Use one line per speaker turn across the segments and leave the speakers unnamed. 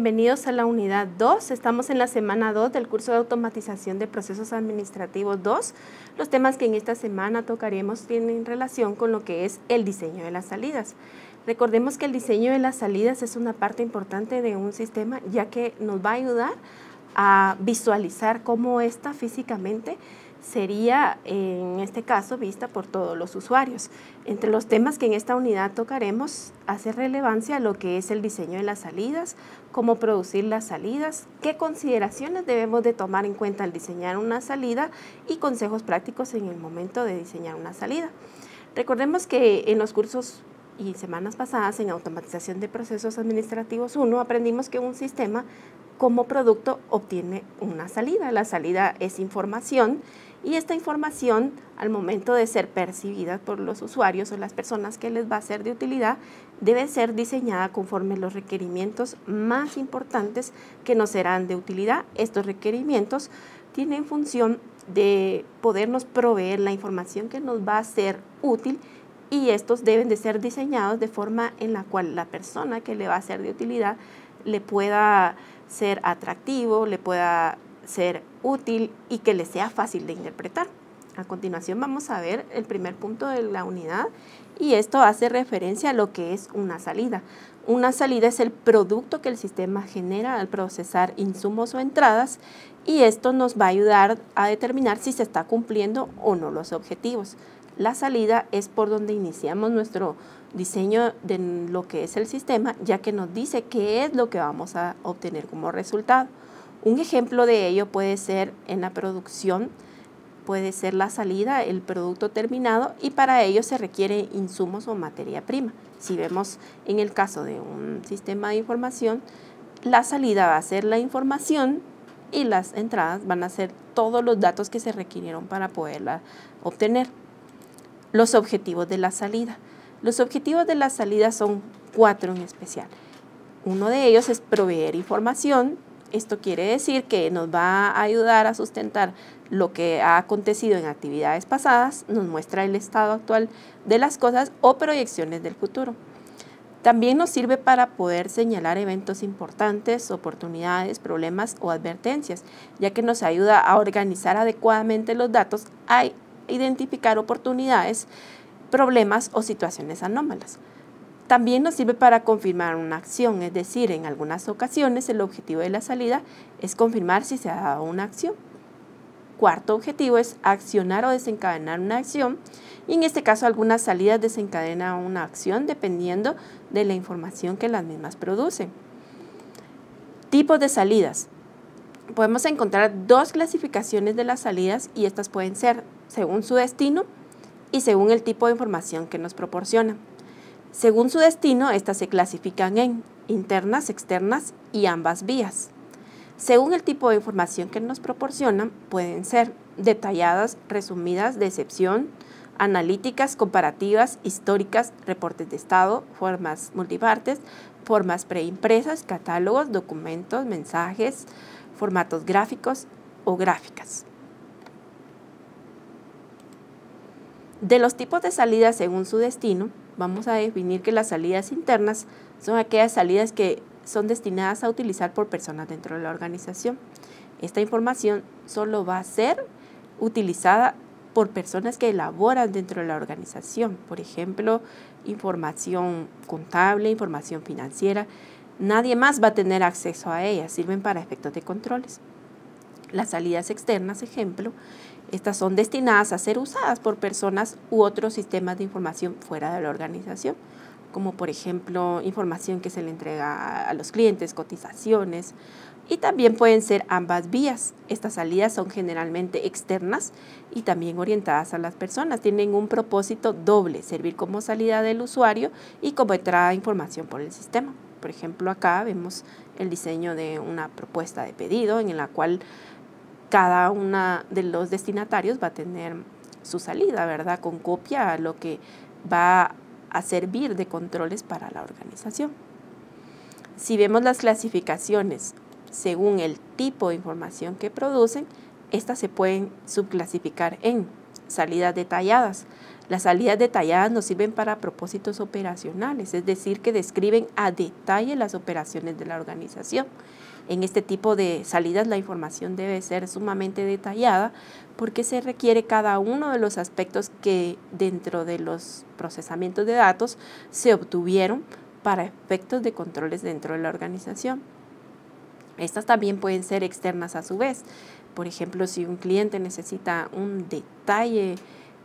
Bienvenidos a la unidad 2. Estamos en la semana 2 del curso de automatización de procesos administrativos 2. Los temas que en esta semana tocaremos tienen relación con lo que es el diseño de las salidas. Recordemos que el diseño de las salidas es una parte importante de un sistema, ya que nos va a ayudar a visualizar cómo ésta físicamente sería, en este caso, vista por todos los usuarios. Entre los temas que en esta unidad tocaremos, hace relevancia a lo que es el diseño de las salidas, cómo producir las salidas, qué consideraciones debemos de tomar en cuenta al diseñar una salida y consejos prácticos en el momento de diseñar una salida. Recordemos que en los cursos y semanas pasadas en automatización de procesos administrativos 1 aprendimos que un sistema como producto obtiene una salida. La salida es información y esta información al momento de ser percibida por los usuarios o las personas que les va a ser de utilidad debe ser diseñada conforme los requerimientos más importantes que nos serán de utilidad. Estos requerimientos tienen función de podernos proveer la información que nos va a ser útil y estos deben de ser diseñados de forma en la cual la persona que le va a ser de utilidad le pueda ser atractivo, le pueda ser útil y que le sea fácil de interpretar. A continuación vamos a ver el primer punto de la unidad y esto hace referencia a lo que es una salida. Una salida es el producto que el sistema genera al procesar insumos o entradas y esto nos va a ayudar a determinar si se está cumpliendo o no los objetivos. La salida es por donde iniciamos nuestro diseño de lo que es el sistema, ya que nos dice qué es lo que vamos a obtener como resultado. Un ejemplo de ello puede ser en la producción, puede ser la salida, el producto terminado, y para ello se requiere insumos o materia prima. Si vemos en el caso de un sistema de información, la salida va a ser la información y las entradas van a ser todos los datos que se requirieron para poderla obtener. Los objetivos de la salida. Los objetivos de la salida son 4 en especial. Uno de ellos es proveer información. Esto quiere decir que nos va a ayudar a sustentar lo que ha acontecido en actividades pasadas, nos muestra el estado actual de las cosas o proyecciones del futuro. También nos sirve para poder señalar eventos importantes, oportunidades, problemas o advertencias, ya que nos ayuda a organizar adecuadamente los datos, a identificar oportunidades, problemas o situaciones anómalas. También nos sirve para confirmar una acción, es decir, en algunas ocasiones el objetivo de la salida es confirmar si se ha dado una acción. Cuarto objetivo es accionar o desencadenar una acción y en este caso algunas salidas desencadenan una acción dependiendo de la información que las mismas producen. Tipos de salidas. Podemos encontrar 2 clasificaciones de las salidas y estas pueden ser según su destino y según el tipo de información que nos proporciona. Según su destino, estas se clasifican en internas, externas y ambas vías. Según el tipo de información que nos proporcionan, pueden ser detalladas, resumidas, de excepción, analíticas, comparativas, históricas, reportes de estado, formas multipartes, formas preimpresas, catálogos, documentos, mensajes, formatos gráficos o gráficas. De los tipos de salidas según su destino, vamos a definir que las salidas internas son aquellas salidas que son destinadas a utilizar por personas dentro de la organización. Esta información solo va a ser utilizada por personas que elaboran dentro de la organización, por ejemplo, información contable, información financiera. Nadie más va a tener acceso a ellas, sirven para efectos de controles. Las salidas externas, ejemplo, estas son destinadas a ser usadas por personas u otros sistemas de información fuera de la organización, como por ejemplo información que se le entrega a los clientes, cotizaciones, y también pueden ser ambas vías. Estas salidas son generalmente externas y también orientadas a las personas. Tienen un propósito doble, servir como salida del usuario y como entrada de información por el sistema. Por ejemplo, acá vemos el diseño de una propuesta de pedido en la cual cada uno de los destinatarios va a tener su salida, ¿verdad? Con copia a lo que va a servir de controles para la organización. Si vemos las clasificaciones según el tipo de información que producen, estas se pueden subclasificar en salidas detalladas. Las salidas detalladas nos sirven para propósitos operacionales, es decir, que describen a detalle las operaciones de la organización. En este tipo de salidas la información debe ser sumamente detallada porque se requiere cada uno de los aspectos que dentro de los procesamientos de datos se obtuvieron para efectos de controles dentro de la organización. Estas también pueden ser externas a su vez. Por ejemplo, si un cliente necesita un detalle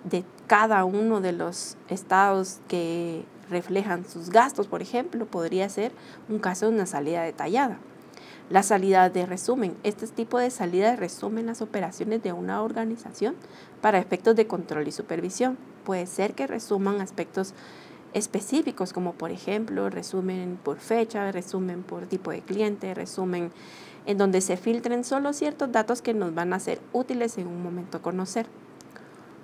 de cada uno de los estados que reflejan sus gastos, por ejemplo, podría ser un caso de una salida detallada. La salida de resumen. Este tipo de salida resumen las operaciones de una organización para efectos de control y supervisión. Puede ser que resuman aspectos específicos, como por ejemplo, resumen por fecha, resumen por tipo de cliente, resumen en donde se filtren solo ciertos datos que nos van a ser útiles en un momento conocer.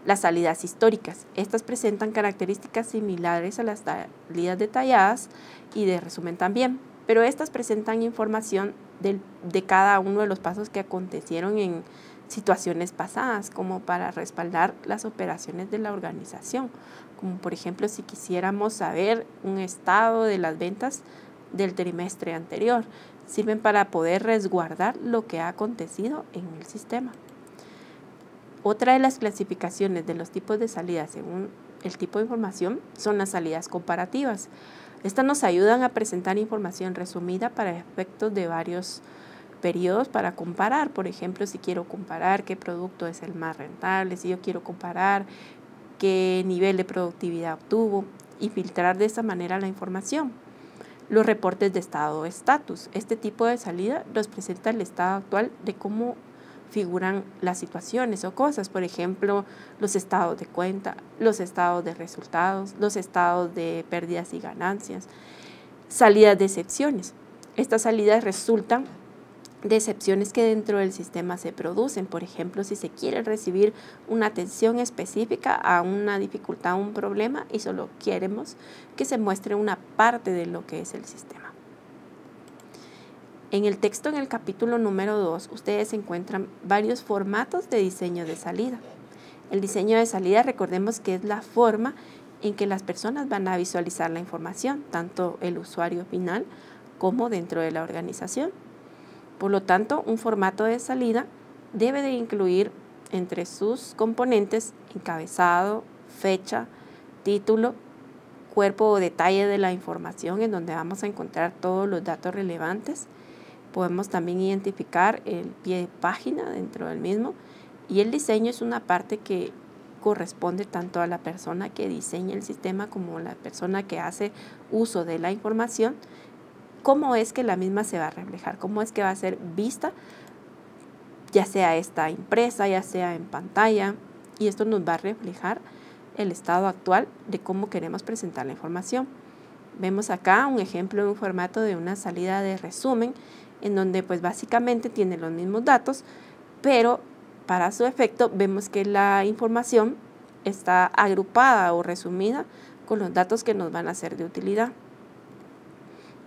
Las salidas históricas. Estas presentan características similares a las salidas detalladas y de resumen también, pero estas presentan información de cada uno de los pasos que acontecieron en situaciones pasadas, como para respaldar las operaciones de la organización, como por ejemplo si quisiéramos saber un estado de las ventas del trimestre anterior, sirven para poder resguardar lo que ha acontecido en el sistema. Otra de las clasificaciones de los tipos de salidas según el tipo de información son las salidas comparativas. Estas nos ayudan a presentar información resumida para efectos de varios periodos para comparar. Por ejemplo, si quiero comparar qué producto es el más rentable, si yo quiero comparar qué nivel de productividad obtuvo y filtrar de esa manera la información. Los reportes de estado o estatus. Este tipo de salida nos presenta el estado actual de cómo figuran las situaciones o cosas, por ejemplo, los estados de cuenta, los estados de resultados, los estados de pérdidas y ganancias. Salidas de excepciones. Estas salidas resultan de excepciones que dentro del sistema se producen. Por ejemplo, si se quiere recibir una atención específica a una dificultad o un problema y solo queremos que se muestre una parte de lo que es el sistema. En el texto, en el capítulo número 2, ustedes encuentran varios formatos de diseño de salida. El diseño de salida, recordemos que es la forma en que las personas van a visualizar la información, tanto el usuario final como dentro de la organización. Por lo tanto, un formato de salida debe de incluir entre sus componentes encabezado, fecha, título, cuerpo o detalle de la información en donde vamos a encontrar todos los datos relevantes. Podemos también identificar el pie de página dentro del mismo y el diseño es una parte que corresponde tanto a la persona que diseña el sistema como a la persona que hace uso de la información. Cómo es que la misma se va a reflejar, cómo es que va a ser vista, ya sea esta impresa, ya sea en pantalla, y esto nos va a reflejar el estado actual de cómo queremos presentar la información. Vemos acá un ejemplo de un formato de una salida de resumen, en donde pues básicamente tiene los mismos datos, pero para su efecto vemos que la información está agrupada o resumida con los datos que nos van a ser de utilidad.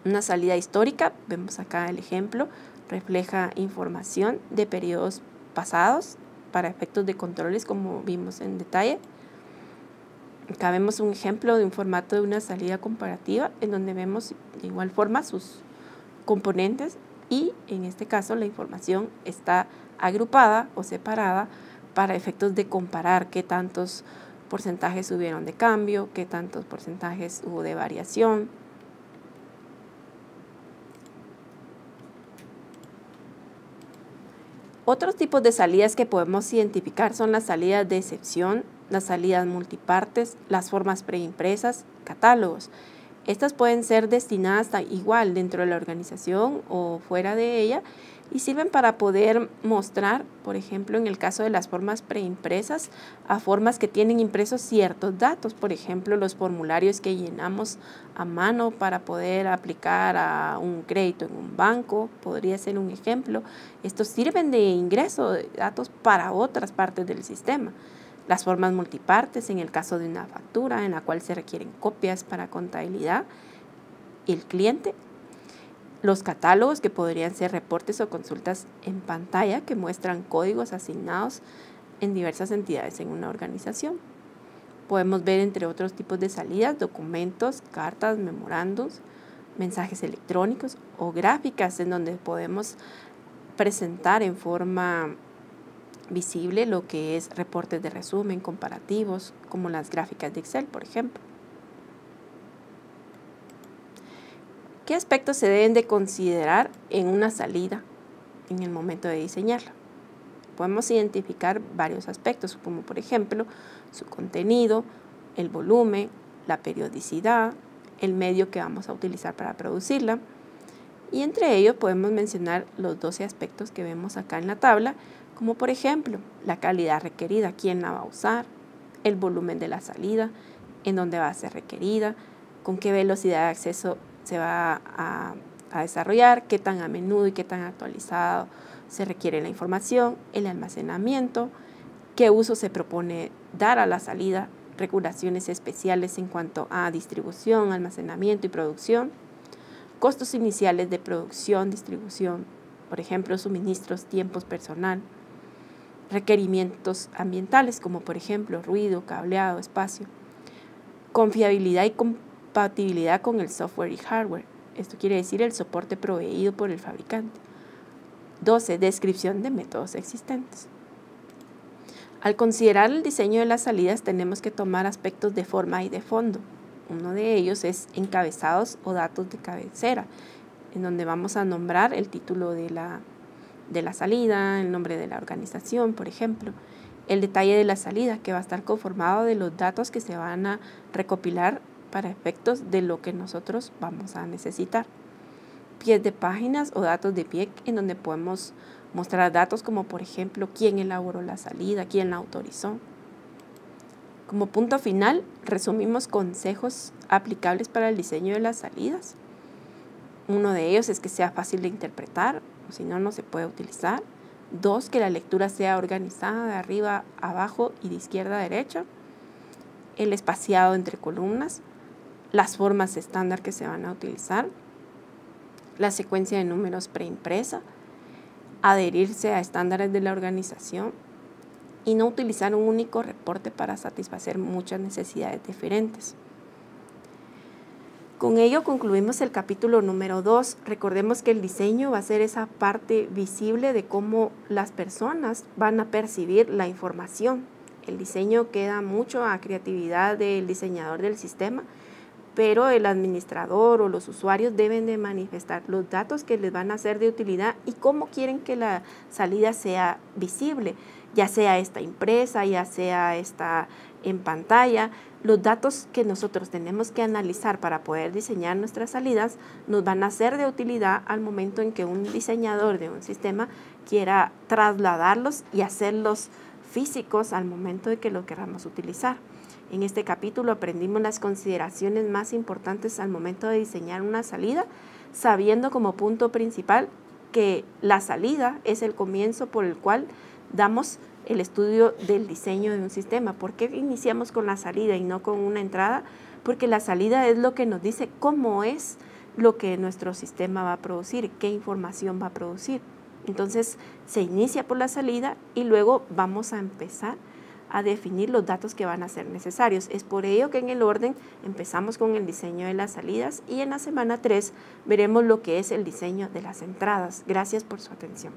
Una salida histórica, vemos acá el ejemplo, refleja información de periodos pasados para efectos de controles como vimos en detalle. Acá vemos un ejemplo de un formato de una salida comparativa en donde vemos de igual forma sus componentes y en este caso la información está agrupada o separada para efectos de comparar qué tantos porcentajes hubieron de cambio, qué tantos porcentajes hubo de variación. Otros tipos de salidas que podemos identificar son las salidas de excepción, las salidas multipartes, las formas preimpresas, catálogos. Estas pueden ser destinadas igual dentro de la organización o fuera de ella y sirven para poder mostrar, por ejemplo, en el caso de las formas preimpresas, a formas que tienen impresos ciertos datos, por ejemplo, los formularios que llenamos a mano para poder aplicar a un crédito en un banco, podría ser un ejemplo. Estos sirven de ingreso de datos para otras partes del sistema. Las formas multipartes, en el caso de una factura en la cual se requieren copias para contabilidad y el cliente. Los catálogos, que podrían ser reportes o consultas en pantalla que muestran códigos asignados en diversas entidades en una organización. Podemos ver entre otros tipos de salidas, documentos, cartas, memorandos, mensajes electrónicos o gráficas en donde podemos presentar en forma visible lo que es reportes de resumen, comparativos, como las gráficas de Excel, por ejemplo. ¿Qué aspectos se deben de considerar en una salida en el momento de diseñarla? Podemos identificar varios aspectos, como por ejemplo su contenido, el volumen, la periodicidad, el medio que vamos a utilizar para producirla. Y entre ellos podemos mencionar los 12 aspectos que vemos acá en la tabla, como por ejemplo la calidad requerida, quién la va a usar, el volumen de la salida, en dónde va a ser requerida, con qué velocidad de acceso se va a desarrollar, qué tan a menudo y qué tan actualizado se requiere la información, el almacenamiento, qué uso se propone dar a la salida, regulaciones especiales en cuanto a distribución, almacenamiento y producción, costos iniciales de producción, distribución, por ejemplo, suministros, tiempos personal, requerimientos ambientales como por ejemplo ruido, cableado, espacio, confiabilidad y compatibilidad con el software y hardware. Esto quiere decir el soporte proveído por el fabricante. 12. Descripción de métodos existentes. Al considerar el diseño de las salidas tenemos que tomar aspectos de forma y de fondo. Uno de ellos es encabezados o datos de cabecera, en donde vamos a nombrar el título de la salida, el nombre de la organización, por ejemplo, el detalle de la salida, que va a estar conformado de los datos que se van a recopilar para efectos de lo que nosotros vamos a necesitar. Pies de páginas o datos de pie, en donde podemos mostrar datos como por ejemplo quién elaboró la salida, quién la autorizó. Como punto final, resumimos consejos aplicables para el diseño de las salidas. Uno de ellos es que sea fácil de interpretar, o si no, no se puede utilizar. 2, que la lectura sea organizada de arriba a abajo y de izquierda a derecha. El espaciado entre columnas, las formas estándar que se van a utilizar, la secuencia de números preimpresa, adherirse a estándares de la organización y no utilizar un único reporte para satisfacer muchas necesidades diferentes. Con ello concluimos el capítulo número 2. Recordemos que el diseño va a ser esa parte visible de cómo las personas van a percibir la información. El diseño queda mucho a creatividad del diseñador del sistema, pero el administrador o los usuarios deben de manifestar los datos que les van a ser de utilidad y cómo quieren que la salida sea visible, ya sea esta impresa, ya sea esta en pantalla. Los datos que nosotros tenemos que analizar para poder diseñar nuestras salidas nos van a ser de utilidad al momento en que un diseñador de un sistema quiera trasladarlos y hacerlos físicos al momento de que lo queramos utilizar. En este capítulo aprendimos las consideraciones más importantes al momento de diseñar una salida, sabiendo como punto principal que la salida es el comienzo por el cual damos el estudio del diseño de un sistema. ¿Por qué iniciamos con la salida y no con una entrada? Porque la salida es lo que nos dice cómo es lo que nuestro sistema va a producir, qué información va a producir. Entonces se inicia por la salida y luego vamos a empezar a definir los datos que van a ser necesarios. Es por ello que en el orden empezamos con el diseño de las salidas y en la semana 3 veremos lo que es el diseño de las entradas. Gracias por su atención.